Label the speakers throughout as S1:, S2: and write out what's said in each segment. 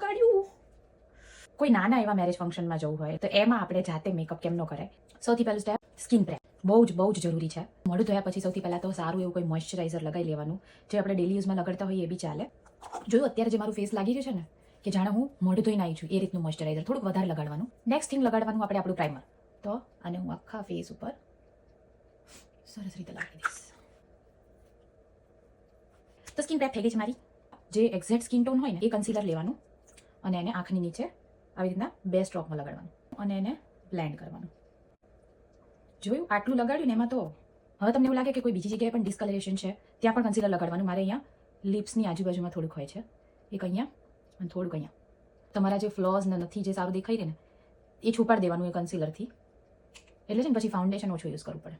S1: બગાડ્યું. કોઈ નાના એવા મેરેજ ફંક્શનમાં જવું હોય તો એમાં આપણે જાતે મેકઅપ કેમ ન કરાય? સૌથી પહેલું સ્ટેપ સ્કિન પ્રેપ. બહુ જ જરૂરી છે. મોઢું ધોયા પછી સૌથી પહેલાં તો સારું એવું કોઈ મોઇશ્ચરાઇઝર લગાવી લેવાનું, જે આપણે ડેલી યુઝમાં લગાડતા હોઈએ એ બી ચાલે. જોયું અત્યારે જે મારું ફેસ લાગી રહ્યું છે ને, કે જાણે હું મોઢું ધોઈને આવી છું એ રીતનું મોઇશ્ચરાઇઝર થોડુંક વધારે લગાડવાનું. નેક્સ્ટ થિંગ લગાડવાનું આપણે આપણું પ્રાઇમર. તો આને હું આખા ફેસ ઉપર સરસ રીતે લગાવી દઈશ. તો સ્કિન પ્રેપ થઈ ગઈ છે મારી. જે એક્ઝેક્ટ સ્કિન ટોન હોય ને એ કન્સીલર લેવાનું અને એને આંખની નીચે આવી રીતના 2 સ્ટ્રોકમાં લગાડવાનું અને એને બ્લેન્ડ કરવાનું. જોયું આટલું લગાડ્યું ને એમાં તો હવે તમને એવું લાગે કે કોઈ બીજી જગ્યાએ પણ ડિસ્કલરેશન છે ત્યાં પણ કન્સીલર લગાડવાનું. મારે અહીંયા લિપ્સની આજુબાજુમાં થોડુંક હોય છે, એક અહીંયા અને થોડુંક અહીંયા. તમારા જે ફ્લોઝ ને નથી જે સારું દેખાઈ રહે ને એ છુપાડી દેવાનું એ કન્સીલરથી. એટલે છે ને પછી ફાઉન્ડેશન ઓછું યુઝ કરવું પડે.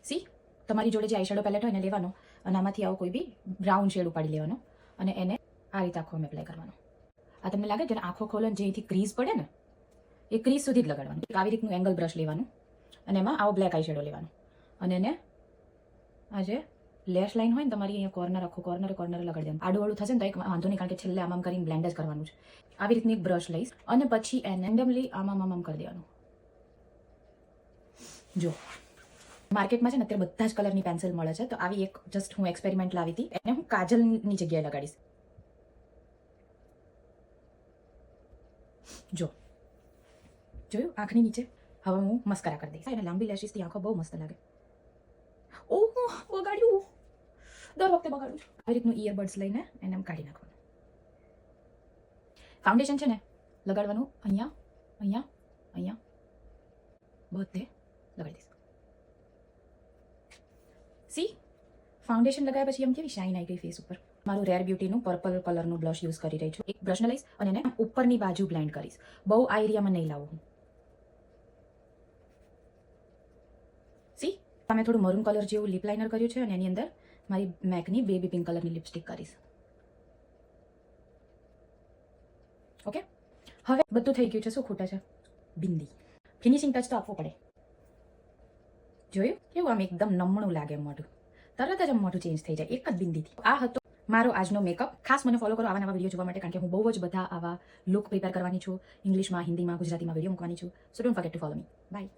S1: સી તમારી જોડે જે આઈશેડો પેલેટ હોય એને લેવાનો અને આમાંથી આવો કોઈ બી બ્રાઉન શેડ ઉપાડી લેવાનો અને એને આ રીતે આખો એપ્લાય કરવાનો. આ તમને લાગે જ્યારે આંખો ખોલો ને જે અહીંથી ક્રીઝ પડે ને એ ક્રીઝ સુધી જ લગાડવાનું. એક આવી રીતનું એંગલ બ્રશ લેવાનું અને એમાં આવો બ્લેક આઈ શેડો લેવાનો અને એને આ જે લેશ લાઈન હોય ને તમારી અહીંયા કોર્નર આખો કોર્નર લગાડી દેવાનું. આડું આડું થશે ને તો એક વાંધો નહીં, કારણ કે છેલ્લે આમ કરીને બ્લેન્ડ જ કરવાનું છે. આવી રીતની એક બ્રશ લઈશ અને પછી એને રેન્ડમલી આમ કરી દેવાનું. જો માર્કેટમાં છે ને અત્યારે બધા જ કલરની પેન્સિલ મળે છે, તો આવી એક જસ્ટ હું એક્સપેરિમેન્ટ લાવી હતી. એને હું કાજલની જગ્યાએ લગાડીશ. જોયું આંખની નીચે. હવે હું મસ્કરા કરી દઈશ. એને લાંબી લેશીસથી આંખો બહુ મસ્ત લાગે. ઓહ બગાડ્યું, દર વખતે બગાડું છું. આવી રીતનું ઇયરબડ્સ લઈને એને એમ કાઢી નાખવાનું. ફાઉન્ડેશન છે ને લગાડવાનું અહીંયા બધે લગાડી દઈશ. સી ફાઉન્ડેશન લગાવ્યા પછી એમ કેવી શાઇન આવી ગઈ ફેસ ઉપર. મારું રેર બ્યુટીનું પર્પલ કલરનું બ્લશ યુઝ કરી રહી છું. એક બ્રશને લઈશ અને એને ઉપરની બાજુ બ્લેન્ડ કરીશ. બહુ આ એરિયામાં નહીં લાવું હું. સી મેં થોડું મરૂન કલર જેવું લિપ લાઇનર કર્યું છે અને એની અંદર મારી મેકની બેબી પિંક કલરની લિપસ્ટિક કરીશ. ઓકે, હવે બધું થઈ ગયું છે. શું ખૂટે છે? બિંદી. ફિનિશિંગ ટચ તો આપવો પડે. જોયું કેવું આમ એકદમ નમણું લાગે મોઢું, તરત જ આમ મોઢું ચેન્જ થઈ જાય એક જ બિંદીથી. આ હતો મારો આજનો મેકઅપ. ખાસ મને ફોલો કરો આવા નવા વિડીયો જોવા માટે, કારણ કે હું બહુ જ બધા આવા લુક પ્રિપેર કરવાની છું. ઇંગ્લિશમાં, હિન્દીમાં, ગુજરાતીમાં વિડીયો મૂકવાની છું. So don't forget to follow me. By.